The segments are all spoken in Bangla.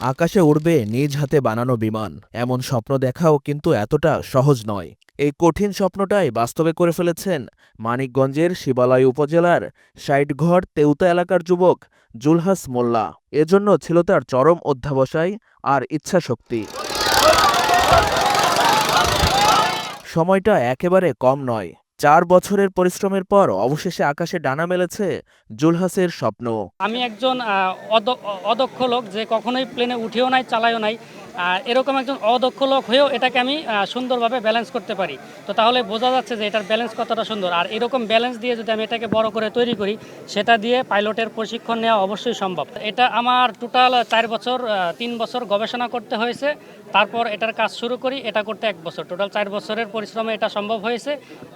আকাশে উড়বে নিজ হাতে বানানো বিমান, এমন স্বপ্ন দেখাও কিন্তু এতটা সহজ নয়। এই কঠিন স্বপ্নটাই বাস্তবে করে ফেলেছেন মানিকগঞ্জের শিবালয় উপজেলার ৬০ ঘর তেউতা এলাকার যুবক জুলহাস মোল্লা। এজন্য ছিল তার চরম অধ্যবসায় আর ইচ্ছাশক্তি। সময়টা একেবারে কম নয়। ৪ বছরের পরিশ্রমের পর অবশেষে আকাশে ডানা মেলেছে জুলহাসের স্বপ্ন। আমি একজন অদক্ষ লোক, যে কখনোই প্লেনে উঠেও নাই, চালাইও নাই। এরকম একজন অদক্ষ লোক হয়েও এটাকে আমি সুন্দরভাবে ব্যালেন্স করতে পারি। তো তাহলে বোঝা যাচ্ছে যে এটার ব্যালেন্স কতটা সুন্দর। আর এরকম ব্যালেন্স দিয়ে যদি আমি এটাকে বড় করে তৈরি করি, সেটা দিয়ে পাইলটের প্রশিক্ষণ নেওয়া অবশ্যই সম্ভব। এটা আমার টোটাল 4 বছর 3 বছর গবেষণা করতে হয়েছে, তারপর এটার কাজ শুরু করি। এটা করতে 1 বছর, টোটাল 4 বছরের পরিশ্রমে এটা সম্ভব হয়েছে।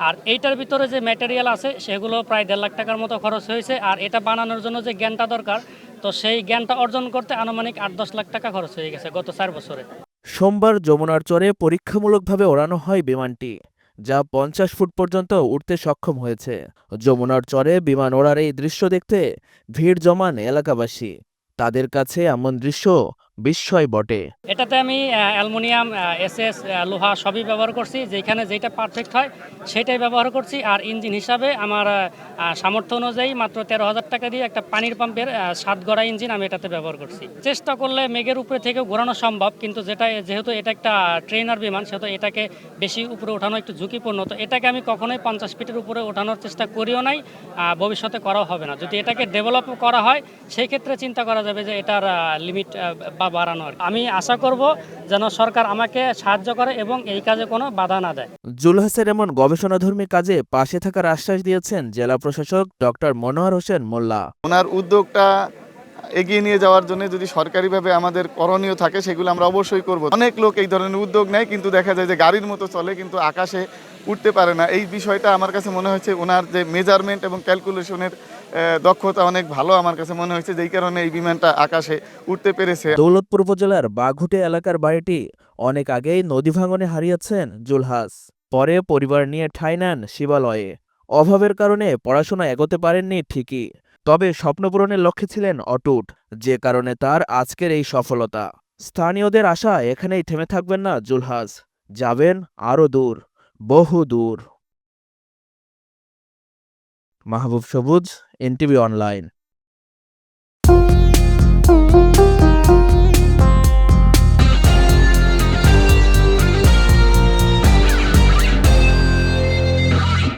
আর এইটার ভিতরে যে ম্যাটেরিয়াল আছে সেগুলো প্রায় 1.5 লাখ টাকার মতো খরচ হয়েছে। আর এটা বানানোর জন্য যে জ্ঞানটা দরকার, তো সেই জ্ঞানটা অর্জন করতে আনুমানিক 8-10 লাখ টাকা খরচ হয়ে গেছে গত 4 বছরে। সোমবার যমুনার চরে পরীক্ষামূলকভাবে ওড়ানো হয় বিমানটি, যা ৫০ ফুট পর্যন্ত উঠতে সক্ষম হয়েছে। যমুনার চরে বিমান ওড়ার এই দৃশ্য দেখতে ভিড় জমান এলাকাবাসী। তাদের কাছে এমন দৃশ্য বিস্ময় বটে। এটাতে আমি অ্যালুমিনিয়াম, এসএস, লোহা সবই ব্যবহার করছি। যেখানে যেটা পারফেক্ট হয় সেটাই ব্যবহার করছি। আর ইঞ্জিন হিসাবে আমার সামর্থ্য অনুযায়ী মাত্র 13,000 টাকা দিয়ে একটা পানির পাম্পের 7 গড়া ইঞ্জিন আমি এটাতে ব্যবহার করছি। চেষ্টা করলে মেঘের উপরে থেকেও ঘোরানো সম্ভব, কিন্তু যেহেতু এটা একটা ট্রেনার বিমান, সেহেতু এটাকে বেশি উপরে ওঠানো একটু ঝুঁকিপূর্ণ। তো এটাকে আমি কখনোই 50 ফিটের উপরে ওঠানোর চেষ্টা করিও নাই, ভবিষ্যতে করাও হবে না। যদি এটাকে ডেভেলপ করা হয় সেই ক্ষেত্রে চিন্তা করা যাবে যে এটার লিমিট বা বাড়ানো। আমি আশা করব যেন সরকার আমাকে সাহায্য করে এবং এই কাজে কোনো বাধা না দেয়। জুলহাসের এমন গবেষণাধর্মী কাজে পাশে থাকার আশ্বাস দিয়েছেন জেলা প্রশাসক ডক্টর মনোয়ার হোসেন মোল্লা। ওনার উদ্যোগটা এগিয়ে নিয়ে যাওয়ার জন্য যদি সরকারিভাবে আমাদের করণীয় থাকে সেগুলো আমরা অবশ্যই করব। অনেক লোক এই ধরনের উদ্যোগ নেয়, কিন্তু দেখা যায় যে গাড়ির মতো চলে কিন্তু আকাশে উঠতে পারে না। এই বিষয়টা আমার কাছে মনে হচ্ছে ওনার যে মেজারমেন্ট এবং ক্যালকুলেশনের দক্ষতা অনেক ভালো আমার কাছে মনে হয়েছে, যেই কারণে এই বিমানটা আকাশে উঠতে পেরেছে। দৌলতপুর উপজেলার বাঘুটে এলাকার বাড়িটি অনেক আগেই নদী ভাঙনে হারিয়েছেন জুলহাস। পরে পরিবার নিয়ে ঠাঁই নেন শিবালয়ে। অভাবের কারণে পড়াশোনা এগোতে পারেননি ঠিকই, তবে স্বপ্ন পূরণের লক্ষ্যে ছিলেন অটুট, যে কারণে তার আজকের এই সফলতা। স্থানীয়দের আশা এখানেই থেমে থাকবেন না জুলহাস, যাবেন আরও দূর, বহু দূর। মাহবুব সবুজ, এনটিভি অনলাইন।